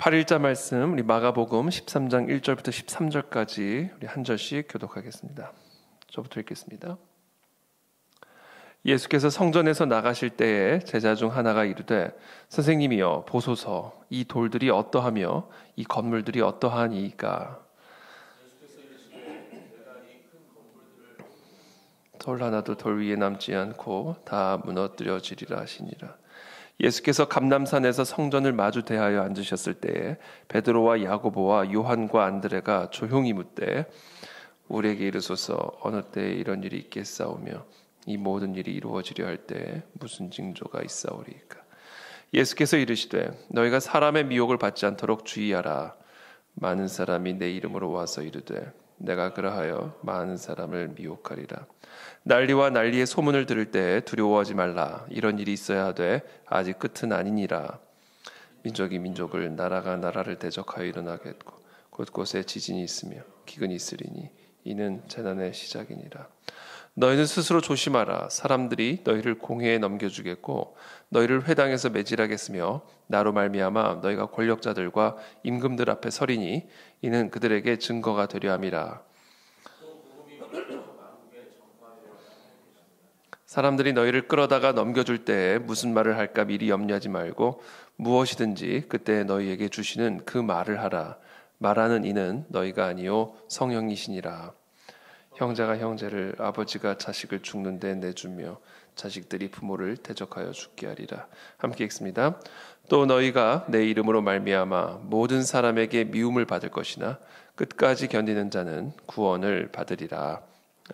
8일자 말씀 우리 마가복음 13장 1절부터 13절까지 우리 한 절씩 교독하겠습니다. 저부터 읽겠습니다. 예수께서 성전에서 나가실 때에 제자 중 하나가 이르되 선생님이여 보소서 이 돌들이 어떠하며 이 건물들이 어떠하니이까. 돌 하나도 돌 위에 남지 않고 다 무너뜨려지리라 하시니라. 예수께서 감람산에서 성전을 마주 대하여 앉으셨을 때에 베드로와 야고보와 요한과 안드레가 조용히 묻되 우리에게 이르소서 어느 때에 이런 일이 있겠사오며 이 모든 일이 이루어지려 할 때에 무슨 징조가 있사오리이까. 예수께서 이르시되 너희가 사람의 미혹을 받지 않도록 주의하라. 많은 사람이 내 이름으로 와서 이르되 내가 그러하여 많은 사람을 미혹하리라. 난리와 난리의 소문을 들을 때 두려워하지 말라. 이런 일이 있어야 하되 아직 끝은 아니니라. 민족이 민족을 나라가 나라를 대적하여 일어나겠고 곳곳에 지진이 있으며 기근이 있으리니 이는 재난의 시작이니라. 너희는 스스로 조심하라. 사람들이 너희를 공회에 넘겨주겠고 너희를 회당에서 매질하겠으며 나로 말미암아 너희가 권력자들과 임금들 앞에 서리니 이는 그들에게 증거가 되려 함이라. 사람들이 너희를 끌어다가 넘겨줄 때에 무슨 말을 할까 미리 염려하지 말고 무엇이든지 그때 너희에게 주시는 그 말을 하라. 말하는 이는 너희가 아니요 성령이시니라. 형제가 형제를 아버지가 자식을 죽는 데 내주며 자식들이 부모를 대적하여 죽게 하리라. 함께 읽습니다. 또 너희가 내 이름으로 말미암아 모든 사람에게 미움을 받을 것이나 끝까지 견디는 자는 구원을 받으리라.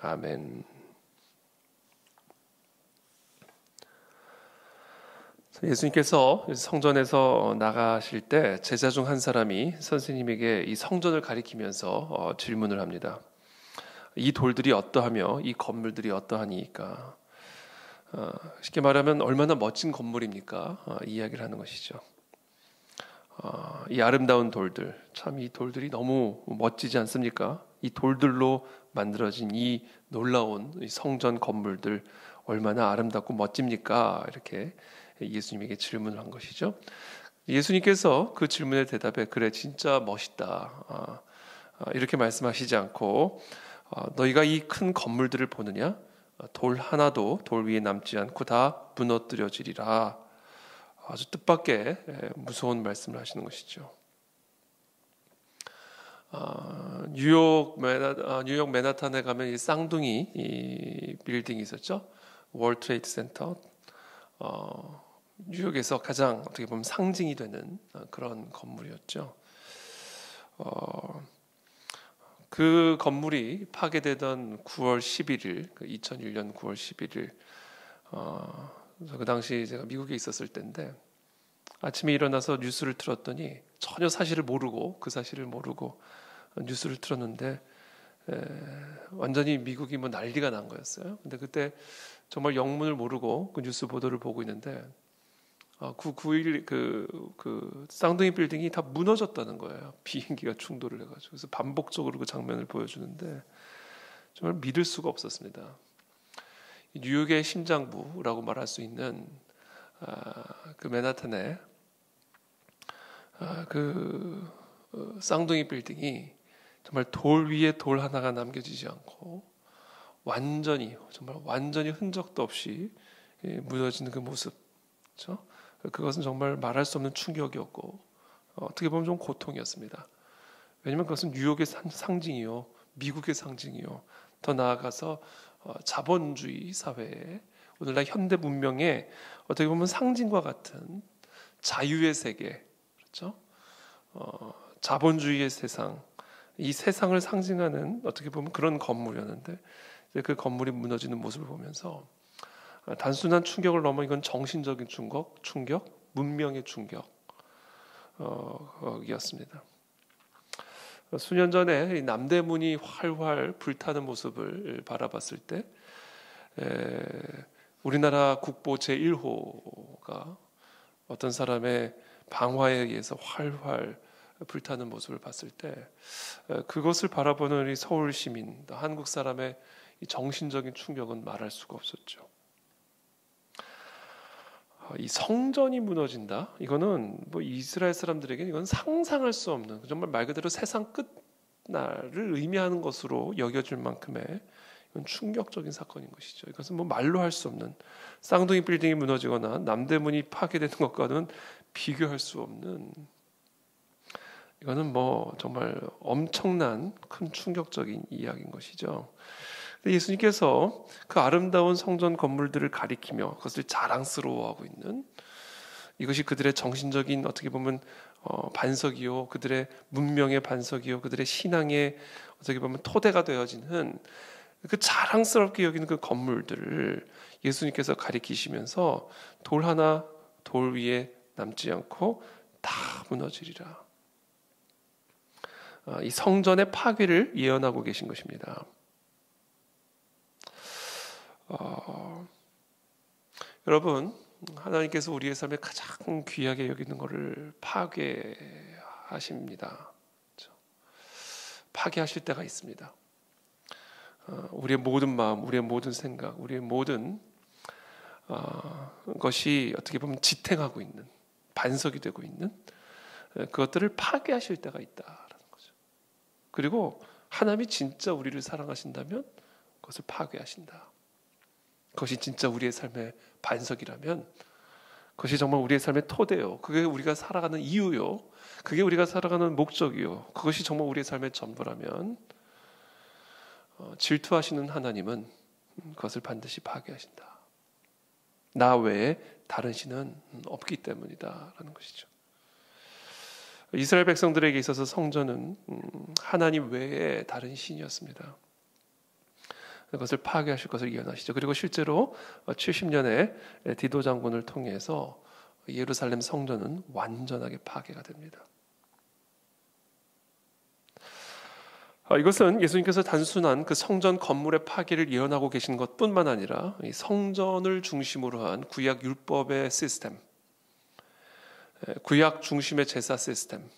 아멘. 예수님께서 성전에서 나가실 때 제자 중 한 사람이 선생님에게 이 성전을 가리키면서 질문을 합니다. 이 돌들이 어떠하며 이 건물들이 어떠하니까. 쉽게 말하면 얼마나 멋진 건물입니까? 이야기를 하는 것이죠. 이 아름다운 돌들, 참 이 돌들이 너무 멋지지 않습니까? 이 돌들로 만들어진 이 놀라운 이 성전 건물들 얼마나 아름답고 멋집니까? 이렇게 예수님에게 질문을 한 것이죠. 예수님께서 그 질문에 대답해 그래 진짜 멋있다 이렇게 말씀하시지 않고 너희가 이 큰 건물들을 보느냐? 돌 하나도 돌 위에 남지 않고 다 무너뜨려지리라. 아주 뜻밖의 무서운 말씀을 하시는 것이죠. 뉴욕 맨하탄에 가면 이 쌍둥이 이 빌딩이 있었죠. 월드 트레이드 센터. 뉴욕에서 가장 어떻게 보면 상징이 되는 그런 건물이었죠. 그 건물이 파괴되던 9월 11일, 2001년 9월 11일, 그 당시 제가 미국에 있었을 때인데 아침에 일어나서 뉴스를 틀었더니 전혀 사실을 모르고 뉴스를 틀었는데 완전히 미국이 뭐 난리가 난 거였어요. 근데 그때 정말 영문을 모르고 그 뉴스 보도를 보고 있는데 9.11 그 쌍둥이 빌딩이 다 무너졌다는 거예요. 비행기가 충돌을 해가지고. 그래서 반복적으로 그 장면을 보여주는데 정말 믿을 수가 없었습니다. 뉴욕의 심장부라고 말할 수 있는 그 맨하탄에 그 쌍둥이 빌딩이 정말 돌 위에 돌 하나가 남겨지지 않고 완전히 흔적도 없이 무너지는 그 모습, 그렇죠? 그것은 정말 말할 수 없는 충격이었고 어떻게 보면 좀 고통이었습니다. 왜냐하면 그것은 뉴욕의 상징이요, 미국의 상징이요, 더 나아가서 자본주의 사회에 오늘날 현대 문명의 어떻게 보면 상징과 같은 자유의 세계, 그렇죠? 자본주의의 세상, 이 세상을 상징하는 어떻게 보면 그런 건물이었는데 이제 그 건물이 무너지는 모습을 보면서 단순한 충격을 넘어 이건 정신적인 충격, 문명의 충격이었습니다. 수년 전에 남대문이 활활 불타는 모습을 바라봤을 때 우리나라 국보 제1호가 어떤 사람의 방화에 의해서 활활 불타는 모습을 봤을 때 그것을 바라보는 우리 서울 시민, 한국 사람의 이 정신적인 충격은 말할 수가 없었죠. 이 성전이 무너진다. 이거는 뭐 이스라엘 사람들에게 이건 상상할 수 없는, 정말 말 그대로 세상 끝날을 의미하는 것으로 여겨질 만큼의 이건 충격적인 사건인 것이죠. 이것은 뭐 말로 할 수 없는, 쌍둥이 빌딩이 무너지거나 남대문이 파괴되는 것과는 비교할 수 없는, 이거는 뭐 정말 엄청난 큰 충격적인 이야기인 것이죠. 예수님께서 그 아름다운 성전 건물들을 가리키며 그것을 자랑스러워하고 있는, 이것이 그들의 정신적인 어떻게 보면 반석이요, 그들의 문명의 반석이요, 그들의 신앙의 어떻게 보면 토대가 되어지는 그 자랑스럽게 여기는 그 건물들을 예수님께서 가리키시면서 돌 하나 돌 위에 남지 않고 다 무너지리라. 이 성전의 파괴를 예언하고 계신 것입니다. 여러분, 하나님께서 우리의 삶에 가장 귀하게 여기는 것을 파괴하십니다. 파괴하실 때가 있습니다. 우리의 모든 마음, 우리의 모든 생각, 우리의 모든 것이 어떻게 보면 지탱하고 있는, 반석이 되고 있는 그것들을 파괴하실 때가 있다라는 거죠. 그리고 하나님이 진짜 우리를 사랑하신다면 그것을 파괴하신다. 그것이 진짜 우리의 삶의 반석이라면, 그것이 정말 우리의 삶의 토대요, 그게 우리가 살아가는 이유요, 그게 우리가 살아가는 목적이요, 그것이 정말 우리의 삶의 전부라면 질투하시는 하나님은 그것을 반드시 파괴하신다. 나 외에 다른 신은 없기 때문이다라는 것이죠. 이스라엘 백성들에게 있어서 성전은 하나님 외에 다른 신이었습니다. 그것을 파괴하실 것을 예언하시죠. 그리고 실제로 70년에 디도 장군을 통해서 예루살렘 성전은 완전하게 파괴가 됩니다. 이것은 예수님께서 단순한 그 성전 건물의 파괴를 예언하고 계신 것뿐만 아니라 이 성전을 중심으로 한 구약 율법의 시스템, 구약 중심의 제사 시스템,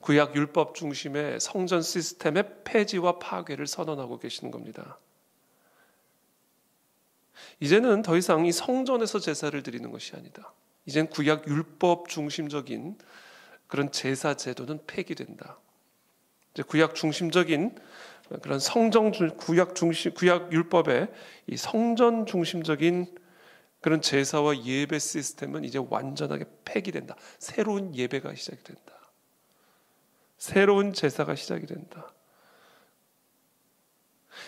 구약 율법 중심의 성전 시스템의 폐지와 파괴를 선언하고 계시는 겁니다. 이제는 더 이상 이 성전에서 제사를 드리는 것이 아니다. 이젠 구약 율법 중심적인 그런 제사 제도는 폐기된다. 이제 구약 중심적인 그런 구약 율법의 이 성전 중심적인 그런 제사와 예배 시스템은 이제 완전하게 폐기된다. 새로운 예배가 시작이 된다. 새로운 제사가 시작이 된다.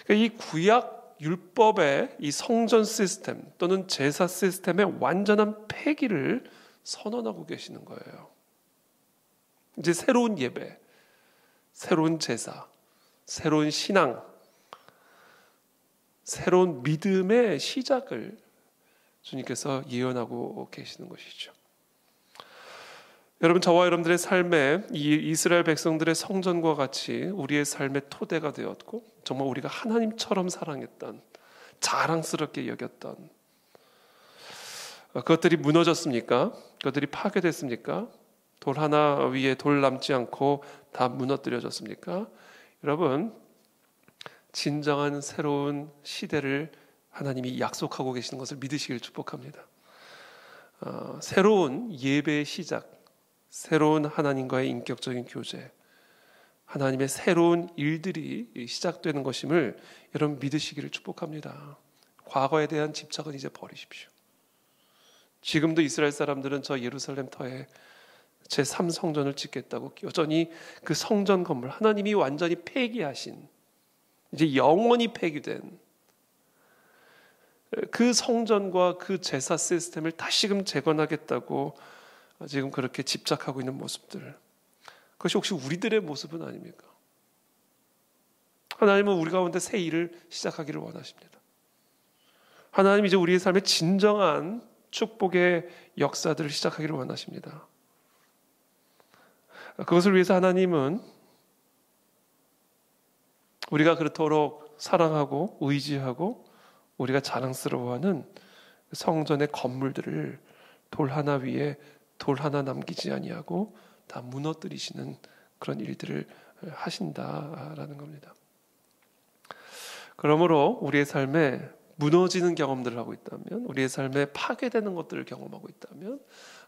그러니까 이 구약 율법의 이 성전 시스템 또는 제사 시스템의 완전한 폐기를 선언하고 계시는 거예요. 이제 새로운 예배, 새로운 제사, 새로운 신앙, 새로운 믿음의 시작을 주님께서 예언하고 계시는 것이죠. 여러분, 저와 여러분들의 삶에 이 이스라엘 백성들의 성전과 같이 우리의 삶의 토대가 되었고, 정말 우리가 하나님처럼 사랑했던, 자랑스럽게 여겼던 그것들이 무너졌습니까? 그것들이 파괴됐습니까? 돌 하나 위에 돌 남지 않고 다 무너뜨려졌습니까? 여러분, 진정한 새로운 시대를 하나님이 약속하고 계시는 것을 믿으시길 축복합니다. 새로운 예배의 시작, 새로운 하나님과의 인격적인 교제, 하나님의 새로운 일들이 시작되는 것임을 여러분 믿으시기를 축복합니다. 과거에 대한 집착은 이제 버리십시오. 지금도 이스라엘 사람들은 저 예루살렘 터에 제3성전을 짓겠다고 여전히 그 성전 건물, 하나님이 완전히 폐기하신, 이제 영원히 폐기된 그 성전과 그 제사 시스템을 다시금 재건하겠다고 지금 그렇게 집착하고 있는 모습들, 그것이 혹시 우리들의 모습은 아닙니까? 하나님은 우리 가운데 새 일을 시작하기를 원하십니다. 하나님 이제 우리의 삶에 진정한 축복의 역사들을 시작하기를 원하십니다. 그것을 위해서 하나님은 우리가 그렇도록 사랑하고 의지하고 우리가 자랑스러워하는 성전의 건물들을 돌 하나 위에 돌 하나 남기지 아니하고 다 무너뜨리시는 그런 일들을 하신다라는 겁니다. 그러므로 우리의 삶에 무너지는 경험들을 하고 있다면, 우리의 삶에 파괴되는 것들을 경험하고 있다면,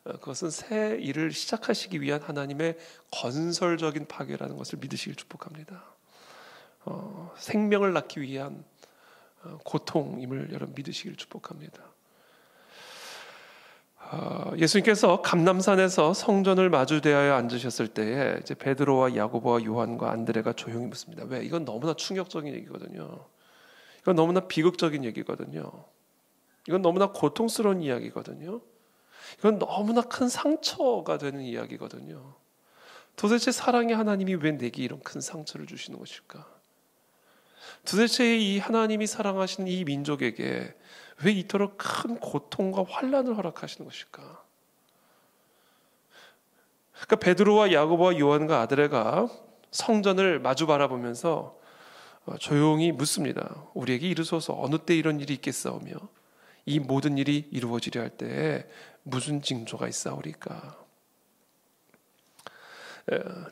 그것은 새 일을 시작하시기 위한 하나님의 건설적인 파괴라는 것을 믿으시길 축복합니다. 생명을 낳기 위한 고통임을 여러분 믿으시길 축복합니다. 예수님께서 감람산에서 성전을 마주 대하여 앉으셨을 때에 이제 베드로와 야고보와 요한과 안드레가 조용히 묻습니다. 왜? 이건 너무나 충격적인 얘기거든요. 이건 너무나 비극적인 얘기거든요. 이건 너무나 고통스러운 이야기거든요. 이건 너무나 큰 상처가 되는 이야기거든요. 도대체 사랑의 하나님이 왜 내게 이런 큰 상처를 주시는 것일까? 도대체 이 하나님이 사랑하시는 이 민족에게 왜 이토록 큰 고통과 환난을 허락하시는 것일까? 그러니까 베드로와 야고보와 요한과 아드레가 성전을 마주 바라보면서 조용히 묻습니다. 우리에게 이르소서 어느 때 이런 일이 있겠사오며 이 모든 일이 이루어지려 할 때에 무슨 징조가 있사오리까?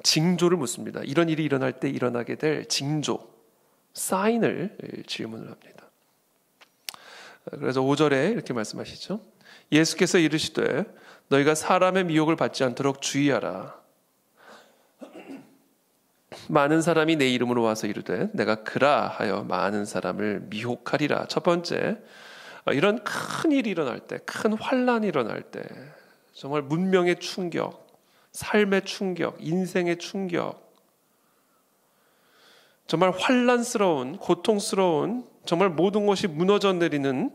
징조를 묻습니다. 이런 일이 일어날 때 일어나게 될 징조, 사인을 질문을 합니다. 그래서 5절에 이렇게 말씀하시죠. 예수께서 이르시되 너희가 사람의 미혹을 받지 않도록 주의하라. 많은 사람이 내 이름으로 와서 이르되 내가 그라 하여 많은 사람을 미혹하리라. 첫 번째, 이런 큰 일이 일어날 때, 큰 환난이 일어날 때, 정말 문명의 충격, 삶의 충격, 인생의 충격, 정말 환난스러운, 고통스러운, 정말 모든 것이 무너져 내리는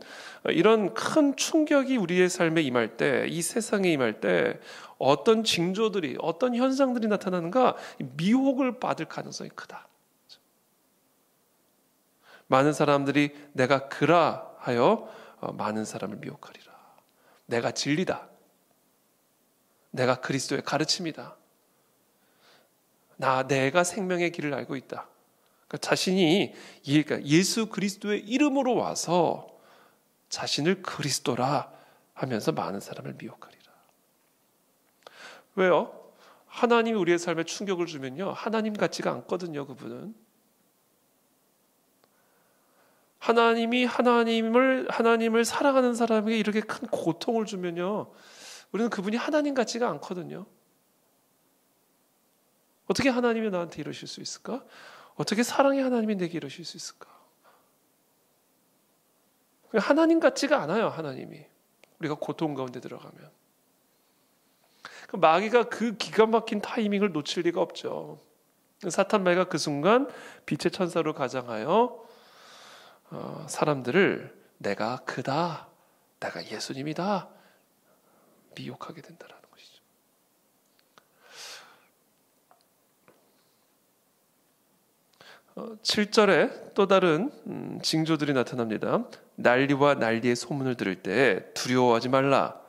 이런 큰 충격이 우리의 삶에 임할 때, 이 세상에 임할 때 어떤 징조들이, 어떤 현상들이 나타나는가? 미혹을 받을 가능성이 크다. 많은 사람들이 내가 그라 하여 많은 사람을 미혹하리라. 내가 진리다. 내가 그리스도의 가르침이다. 내가 생명의 길을 알고 있다. 자신이 예수 그리스도의 이름으로 와서 자신을 그리스도라 하면서 많은 사람을 미혹하리라. 왜요? 하나님이 우리의 삶에 충격을 주면요, 하나님 같지가 않거든요. 그분은 하나님을 사랑하는 사람에게 이렇게 큰 고통을 주면요, 우리는 그분이 하나님 같지가 않거든요. 어떻게 하나님이 나한테 이러실 수 있을까? 어떻게 사랑의 하나님이 내게 이러실 수 있을까? 하나님 같지가 않아요. 하나님이 우리가 고통 가운데 들어가면 마귀가 그 기가 막힌 타이밍을 놓칠 리가 없죠. 사탄 마귀가 그 순간 빛의 천사로 가장하여 사람들을 내가 그다, 내가 예수님이다 미혹하게 된다라는 것이죠. 7절에 또 다른 징조들이 나타납니다. 난리와 난리의 소문을 들을 때 두려워하지 말라.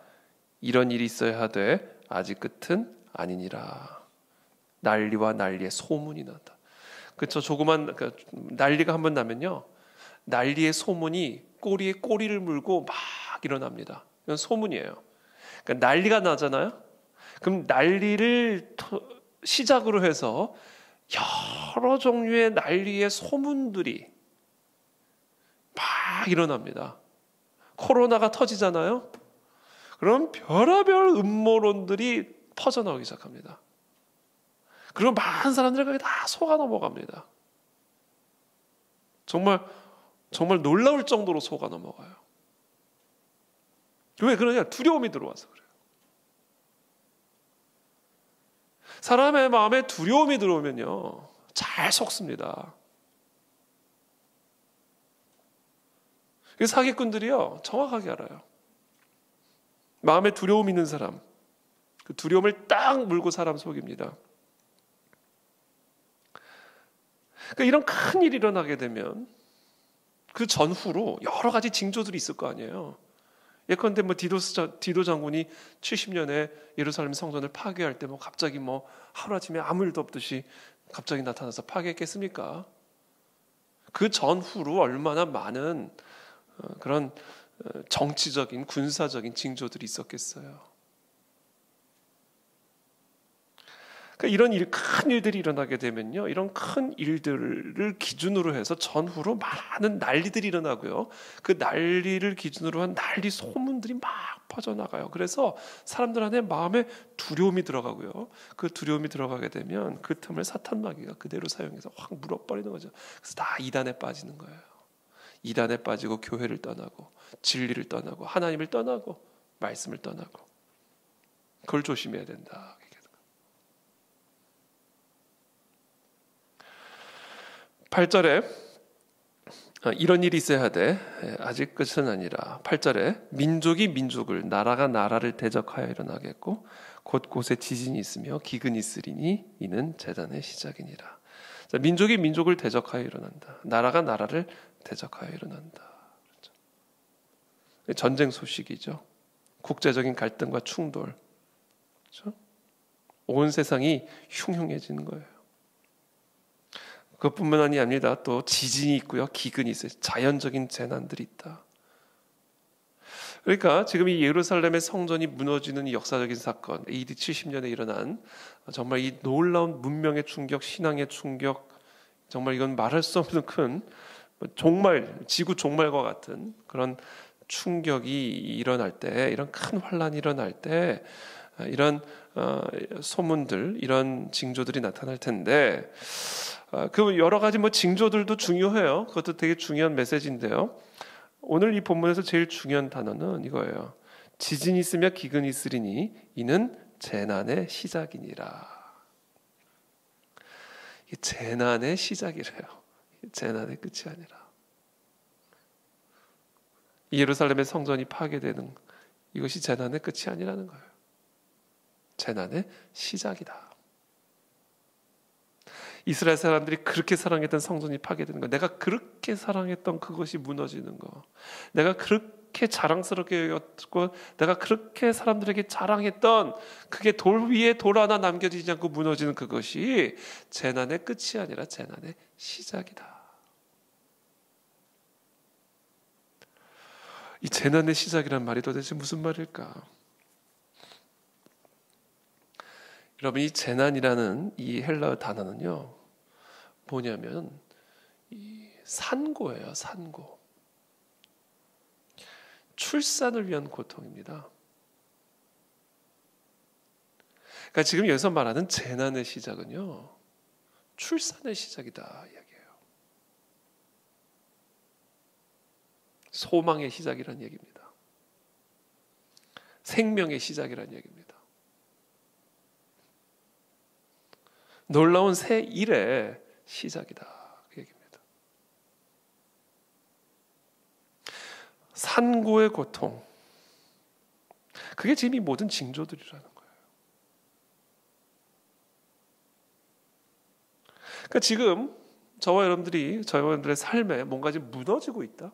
이런 일이 있어야 하되 아직 끝은 아니니라. 난리와 난리의 소문이 난다. 그렇죠. 조그만 난리가 한번 나면요, 난리의 소문이 꼬리에 꼬리를 물고 막 일어납니다. 이건 소문이에요. 그러니까 난리가 나잖아요. 그럼 난리를 시작으로 해서 여러 종류의 난리의 소문들이 막 일어납니다. 코로나가 터지잖아요. 그럼 별의별 음모론들이 퍼져나오기 시작합니다. 그리고 많은 사람들이 거기 다 속아 넘어갑니다. 정말 놀라울 정도로 속아 넘어가요. 왜 그러냐? 두려움이 들어와서 그래요. 사람의 마음에 두려움이 들어오면요, 잘 속습니다. 사기꾼들이요, 정확하게 알아요. 마음에 두려움 있는 사람, 그 두려움을 딱 물고 사람 속입니다. 그러니까 이런 큰 일이 일어나게 되면 그 전후로 여러 가지 징조들이 있을 거 아니에요. 예컨대 디도 장군이 70년에 예루살렘 성전을 파괴할 때 갑자기 하루아침에 아무 일도 없듯이 갑자기 나타나서 파괴했겠습니까? 그 전후로 얼마나 많은 그런 정치적인 군사적인 징조들이 있었겠어요. 그러니까 이런 큰 일들이 일어나게 되면요, 이런 큰 일들을 기준으로 해서 전후로 많은 난리들이 일어나고요, 그 난리를 기준으로 한 난리 소문들이 막 퍼져나가요. 그래서 사람들 안에 마음에 두려움이 들어가고요, 그 두려움이 들어가게 되면 그 틈을 사탄 마귀가 그대로 사용해서 확 물어버리는 거죠. 그래서 다 이단에 빠지는 거예요. 이단에 빠지고 교회를 떠나고 진리를 떠나고 하나님을 떠나고 말씀을 떠나고. 그걸 조심해야 된다. 8절에 이런 일이 있어야 돼. 아직 끝은 아니라 8절에 민족이 민족을, 나라가 나라를 대적하여 일어나겠고 곳곳에 지진이 있으며 기근이 있으리니 이는 재단의 시작이니라. 자, 민족이 민족을 대적하여 일어난다. 나라가 나라를 대적하여 일어난다. 그렇죠? 전쟁 소식이죠. 국제적인 갈등과 충돌. 그렇죠? 온 세상이 흉흉해지는 거예요. 그것뿐만이 아니라 또 지진이 있고요, 기근이 있어요. 자연적인 재난들이 있다. 그러니까 지금 이 예루살렘의 성전이 무너지는 이 역사적인 사건, AD 70년에 일어난 정말 이 놀라운 문명의 충격, 신앙의 충격, 정말 이건 말할 수 없는 큰 종말, 지구 종말과 같은 그런 충격이 일어날 때, 이런 큰 환란이 일어날 때 이런 소문들, 이런 징조들이 나타날 텐데, 그 여러 가지 징조들도 중요해요. 그것도 되게 중요한 메시지인데요. 오늘 이 본문에서 제일 중요한 단어는 이거예요. 지진이 있으며 기근이 있으리니 이는 재난의 시작이니라. 이 재난의 시작이래요. 재난의 끝이 아니라. 예루살렘의 성전이 파괴되는 이것이 재난의 끝이 아니라는 거예요. 재난의 시작이다. 이스라엘 사람들이 그렇게 사랑했던 성전이 파괴되는 거, 내가 그렇게 사랑했던 그것이 무너지는 거, 내가 그렇게 자랑스럽게 여겼고 내가 그렇게 사람들에게 자랑했던 그게 돌 위에 돌 하나 남겨지지 않고 무너지는 그것이 재난의 끝이 아니라 재난의 시작이다. 이 재난의 시작이란 말이 도대체 무슨 말일까? 여러분, 이 재난이라는 이 헬라어 단어는요, 뭐냐면 이 산고예요. 산고. 출산을 위한 고통입니다. 그러니까 지금 여기서 말하는 재난의 시작은요, 출산의 시작이다 이야기예요. 소망의 시작이라는 얘기입니다. 생명의 시작이라는 얘기입니다. 놀라운 새 일의 시작이다 그 얘기입니다. 산고의 고통, 그게 지금 이 모든 징조들이라는 거예요. 그러니까 지금 저와 여러분들의 삶에 뭔가 지금 무너지고 있다,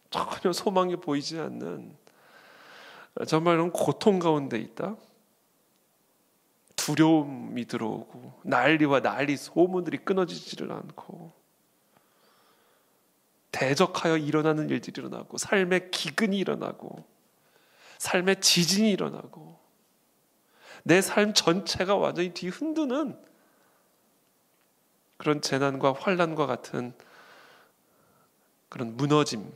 전혀 소망이 보이지 않는 정말 이런 고통 가운데 있다, 두려움이 들어오고 난리와 난리 소문들이 끊어지지를 않고 대적하여 일어나는 일들이 일어나고 삶의 기근이 일어나고 삶의 지진이 일어나고 내 삶 전체가 완전히 뒤흔드는 그런 재난과 환난과 같은 그런 무너짐의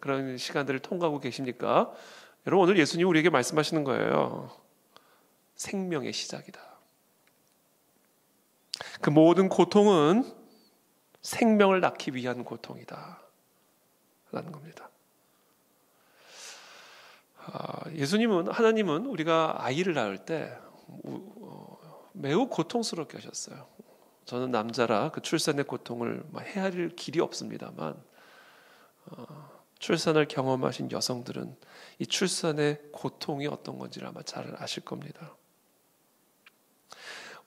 그런 시간들을 통과하고 계십니까? 여러분, 오늘 예수님이 우리에게 말씀하시는 거예요. 생명의 시작이다. 그 모든 고통은 생명을 낳기 위한 고통이다 라는 겁니다. 하나님은 우리가 아이를 낳을 때 매우 고통스럽게 하셨어요. 저는 남자라 그 출산의 고통을 헤아릴 길이 없습니다만, 출산을 경험하신 여성들은 이 출산의 고통이 어떤 건지를 아마 잘 아실 겁니다.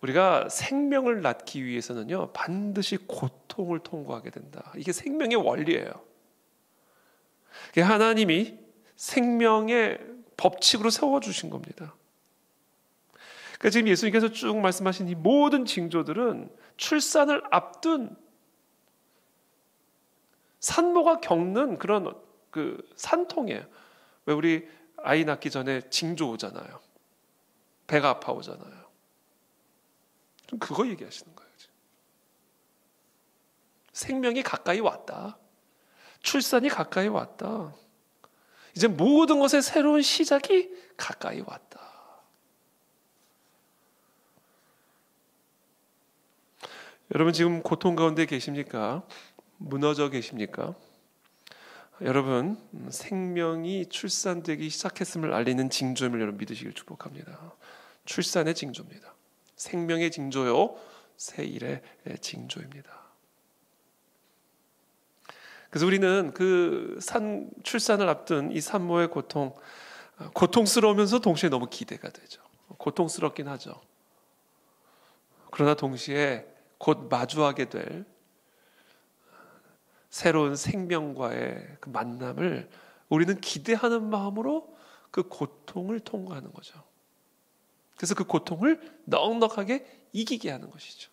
우리가 생명을 낳기 위해서는요, 반드시 고통을 통과하게 된다. 이게 생명의 원리예요. 하나님이 생명의 법칙으로 세워주신 겁니다. 그러니까 지금 예수님께서 쭉 말씀하신 이 모든 징조들은 출산을 앞둔 산모가 겪는 그런 그 산통이에요. 왜 우리 아이 낳기 전에 징조 오잖아요. 배가 아파오잖아요. 좀 그거 얘기하시는 거예요. 지금. 생명이 가까이 왔다. 출산이 가까이 왔다. 이제 모든 것의 새로운 시작이 가까이 왔다. 여러분 지금 고통 가운데 계십니까? 무너져 계십니까? 여러분 생명이 출산되기 시작했음을 알리는 징조임을 여러분 믿으시길 축복합니다. 출산의 징조입니다. 생명의 징조요, 새일의 징조입니다. 그래서 우리는 그 출산을 앞둔 이 산모의 고통, 고통스러우면서 동시에 너무 기대가 되죠. 고통스럽긴 하죠. 그러나 동시에 곧 마주하게 될 새로운 생명과의 그 만남을 우리는 기대하는 마음으로 그 고통을 통과하는 거죠. 그래서 그 고통을 넉넉하게 이기게 하는 것이죠.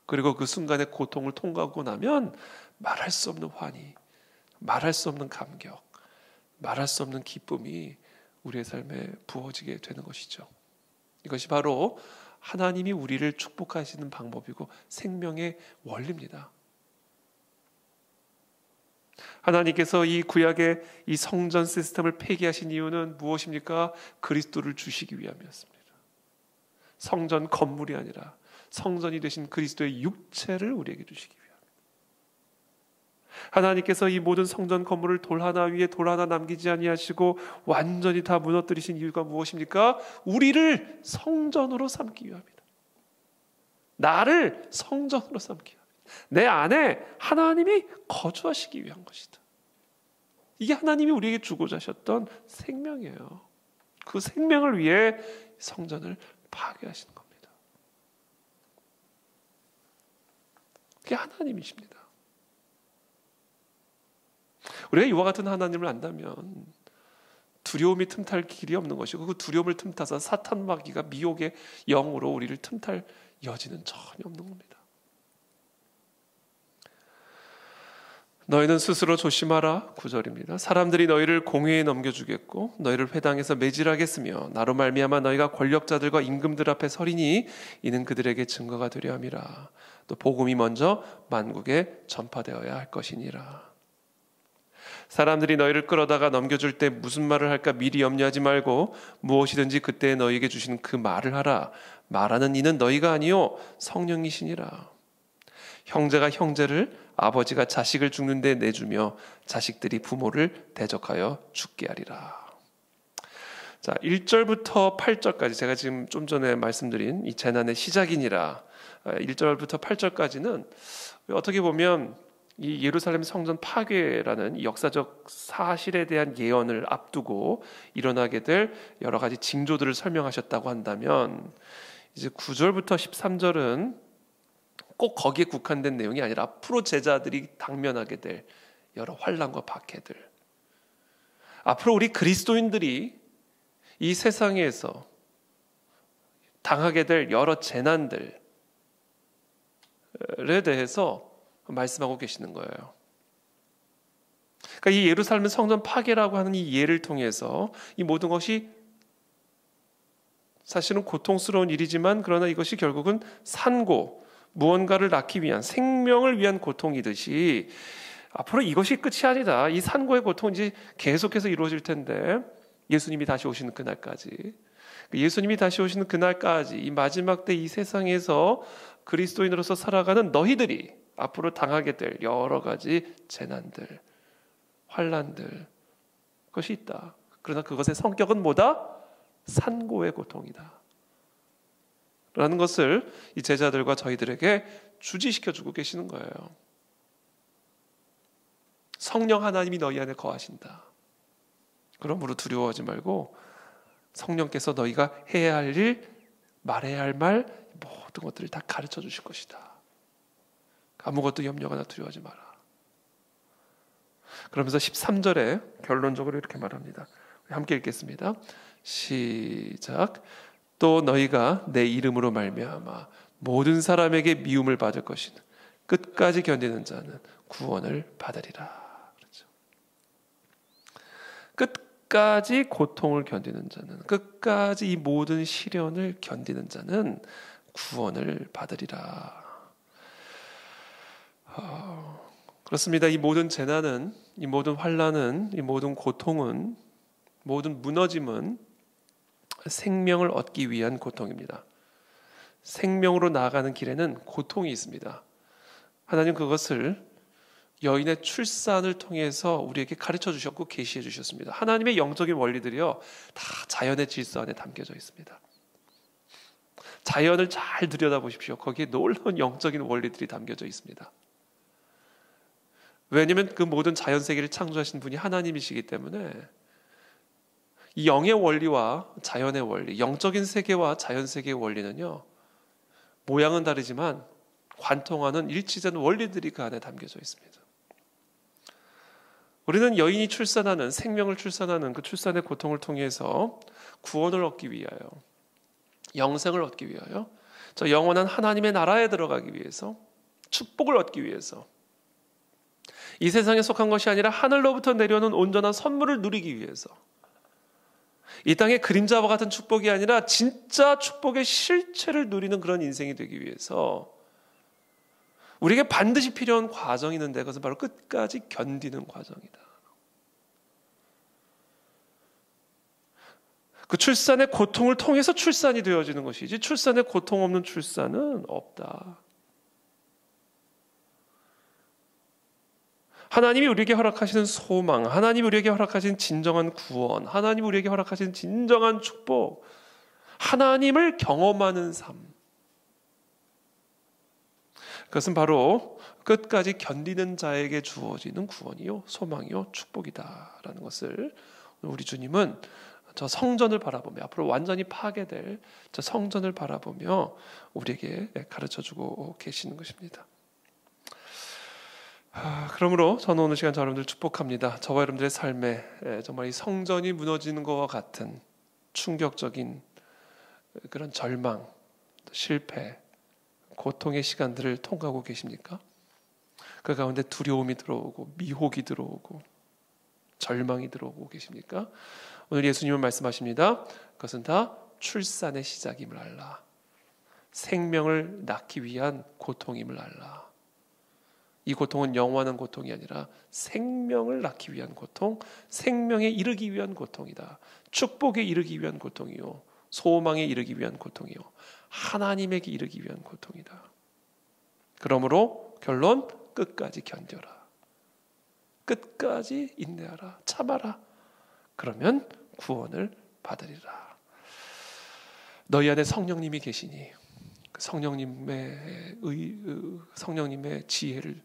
그리고 그 순간의 고통을 통과하고 나면 말할 수 없는 환희, 말할 수 없는 감격, 말할 수 없는 기쁨이 우리의 삶에 부어지게 되는 것이죠. 이것이 바로 하나님이 우리를 축복하시는 방법이고 생명의 원리입니다. 하나님께서 이 구약의 이 성전 시스템을 폐기하신 이유는 무엇입니까? 그리스도를 주시기 위함이었습니다. 성전 건물이 아니라 성전이 되신 그리스도의 육체를 우리에게 주시기 위함입니다. 하나님께서 이 모든 성전 건물을 돌 하나 위에 돌 하나 남기지 아니하시고 완전히 다 무너뜨리신 이유가 무엇입니까? 우리를 성전으로 삼기 위함이다. 나를 성전으로 삼기 위함이다. 내 안에 하나님이 거주하시기 위한 것이다. 이게 하나님이 우리에게 주고자 하셨던 생명이에요. 그 생명을 위해 성전을 파괴하시는 겁니다. 그게 하나님이십니다. 우리가 이와 같은 하나님을 안다면 두려움이 틈탈 길이 없는 것이고 그 두려움을 틈타서 사탄 마귀가 미혹의 영으로 우리를 틈탈 여지는 전혀 없는 겁니다. 너희는 스스로 조심하라 9절입니다. 사람들이 너희를 공회에 넘겨주겠고 너희를 회당에서 매질하겠으며 나로 말미암아 너희가 권력자들과 임금들 앞에 서리니 이는 그들에게 증거가 되려 함이라. 또 복음이 먼저 만국에 전파되어야 할 것이니라. 사람들이 너희를 끌어다가 넘겨줄 때 무슨 말을 할까 미리 염려하지 말고 무엇이든지 그때 너희에게 주시는 그 말을 하라. 말하는 이는 너희가 아니요 성령이시니라. 형제가 형제를 아버지가 자식을 죽는 데 내주며 자식들이 부모를 대적하여 죽게 하리라. 자, 1절부터 8절까지 제가 지금 좀 전에 말씀드린 이 재난의 시작이니라 1절부터 8절까지는 어떻게 보면 이 예루살렘 성전 파괴라는 이 역사적 사실에 대한 예언을 앞두고 일어나게 될 여러 가지 징조들을 설명하셨다고 한다면 이제 9절부터 13절은 꼭 거기에 국한된 내용이 아니라 앞으로 제자들이 당면하게 될 여러 환난과 박해들, 앞으로 우리 그리스도인들이 이 세상에서 당하게 될 여러 재난들에 대해서 말씀하고 계시는 거예요. 그러니까 이 예루살렘 성전 파괴라고 하는 이 예를 통해서 이 모든 것이 사실은 고통스러운 일이지만 그러나 이것이 결국은 산고, 무언가를 낳기 위한 생명을 위한 고통이듯이 앞으로 이것이 끝이 아니다. 이 산고의 고통은 이제 계속해서 이루어질 텐데 예수님이 다시 오시는 그날까지, 예수님이 다시 오시는 그날까지 이 마지막 때 이 세상에서 그리스도인으로서 살아가는 너희들이 앞으로 당하게 될 여러 가지 재난들, 환난들, 그것이 있다. 그러나 그것의 성격은 뭐다? 산고의 고통이다 라는 것을 이 제자들과 저희들에게 주지시켜주고 계시는 거예요. 성령 하나님이 너희 안에 거하신다. 그러므로 두려워하지 말고 성령께서 너희가 해야 할 일, 말해야 할 말 모든 것들을 다 가르쳐 주실 것이다. 아무것도 염려하거나 두려워하지 마라. 그러면서 13절에 결론적으로 이렇게 말합니다. 함께 읽겠습니다. 시작. 또 너희가 내 이름으로 말미암아 모든 사람에게 미움을 받을 것이는 끝까지 견디는 자는 구원을 받으리라. 그렇죠. 끝까지 고통을 견디는 자는, 끝까지 이 모든 시련을 견디는 자는 구원을 받으리라. 그렇습니다. 이 모든 재난은, 이 모든 환난은, 이 모든 고통은, 모든 무너짐은 생명을 얻기 위한 고통입니다. 생명으로 나아가는 길에는 고통이 있습니다. 하나님 그것을 여인의 출산을 통해서 우리에게 가르쳐 주셨고 계시해 주셨습니다. 하나님의 영적인 원리들이요, 다 자연의 질서 안에 담겨져 있습니다. 자연을 잘 들여다보십시오. 거기에 놀라운 영적인 원리들이 담겨져 있습니다. 왜냐하면 그 모든 자연 세계를 창조하신 분이 하나님이시기 때문에 이 영의 원리와 자연의 원리, 영적인 세계와 자연 세계의 원리는요, 모양은 다르지만 관통하는 일치되는 원리들이 그 안에 담겨져 있습니다. 우리는 여인이 출산하는, 생명을 출산하는 그 출산의 고통을 통해서 구원을 얻기 위하여, 영생을 얻기 위하여, 저 영원한 하나님의 나라에 들어가기 위해서, 축복을 얻기 위해서, 이 세상에 속한 것이 아니라 하늘로부터 내려오는 온전한 선물을 누리기 위해서, 이 땅의 그림자와 같은 축복이 아니라 진짜 축복의 실체를 누리는 그런 인생이 되기 위해서 우리에게 반드시 필요한 과정이 있는데, 그것은 바로 끝까지 견디는 과정이다. 그 출산의 고통을 통해서 출산이 되어지는 것이지, 출산의 고통 없는 출산은 없다. 하나님이 우리에게 허락하시는 소망, 하나님이 우리에게 허락하신 진정한 구원, 하나님이 우리에게 허락하신 진정한 축복, 하나님을 경험하는 삶, 그것은 바로 끝까지 견디는 자에게 주어지는 구원이요, 소망이요, 축복이다라는 것을 우리 주님은 저 성전을 바라보며, 앞으로 완전히 파괴될 저 성전을 바라보며 우리에게 가르쳐주고 계시는 것입니다. 그러므로 저는 오늘 시간 여러분들 축복합니다. 저와 여러분들의 삶에 정말 이 성전이 무너지는 것과 같은 충격적인 그런 절망, 실패, 고통의 시간들을 통과하고 계십니까? 그 가운데 두려움이 들어오고 미혹이 들어오고 절망이 들어오고 계십니까? 오늘 예수님은 말씀하십니다. 그것은 다 출산의 시작임을 알라. 생명을 낳기 위한 고통임을 알라. 이 고통은 영원한 고통이 아니라 생명을 낳기 위한 고통, 생명에 이르기 위한 고통이다. 축복에 이르기 위한 고통이요, 소망에 이르기 위한 고통이요, 하나님에게 이르기 위한 고통이다. 그러므로 결론, 끝까지 견뎌라. 끝까지 인내하라. 참아라. 그러면 구원을 받으리라. 너희 안에 성령님이 계시니 성령님의 지혜를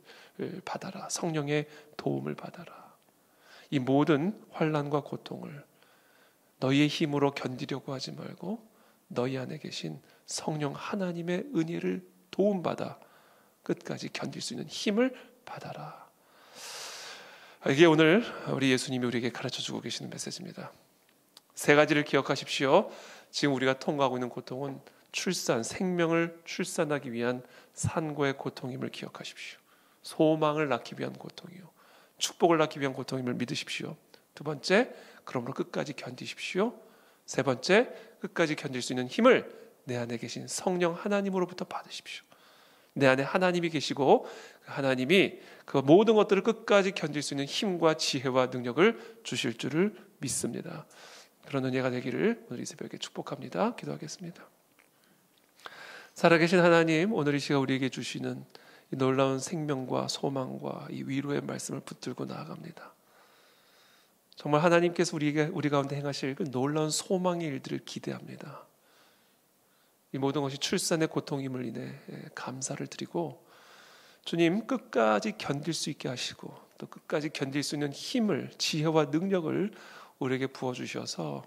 받아라. 성령의 도움을 받아라. 이 모든 환난과 고통을 너희의 힘으로 견디려고 하지 말고 너희 안에 계신 성령 하나님의 은혜를 도움받아 끝까지 견딜 수 있는 힘을 받아라. 이게 오늘 우리 예수님이 우리에게 가르쳐주고 계시는 메시지입니다. 세 가지를 기억하십시오. 지금 우리가 통과하고 있는 고통은 출산, 생명을 출산하기 위한 산고의 고통임을 기억하십시오. 소망을 낳기 위한 고통이요, 축복을 낳기 위한 고통임을 믿으십시오. 두 번째, 그러므로 끝까지 견디십시오. 세 번째, 끝까지 견딜 수 있는 힘을 내 안에 계신 성령 하나님으로부터 받으십시오. 내 안에 하나님이 계시고 하나님이 그 모든 것들을 끝까지 견딜 수 있는 힘과 지혜와 능력을 주실 줄을 믿습니다. 그런 은혜가 되기를 오늘 이 새벽에 축복합니다. 기도하겠습니다. 살아계신 하나님, 오늘 이 시간 우리에게 주시는 이 놀라운 생명과 소망과 이 위로의 말씀을 붙들고 나아갑니다. 정말 하나님께서 우리 가운데 행하실 그 놀라운 소망의 일들을 기대합니다. 이 모든 것이 출산의 고통임을 인해 감사를 드리고, 주님 끝까지 견딜 수 있게 하시고 또 끝까지 견딜 수 있는 힘을, 지혜와 능력을 우리에게 부어주셔서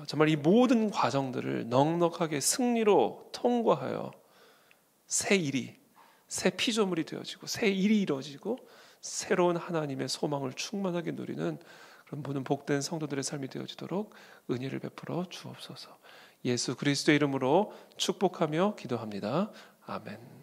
정말 이 모든 과정들을 넉넉하게 승리로 통과하여 새 피조물이 되어지고 새 일이 이루어지고 새로운 하나님의 소망을 충만하게 누리는 그런 모든 복된 성도들의 삶이 되어지도록 은혜를 베풀어 주옵소서. 예수 그리스도의 이름으로 축복하며 기도합니다. 아멘.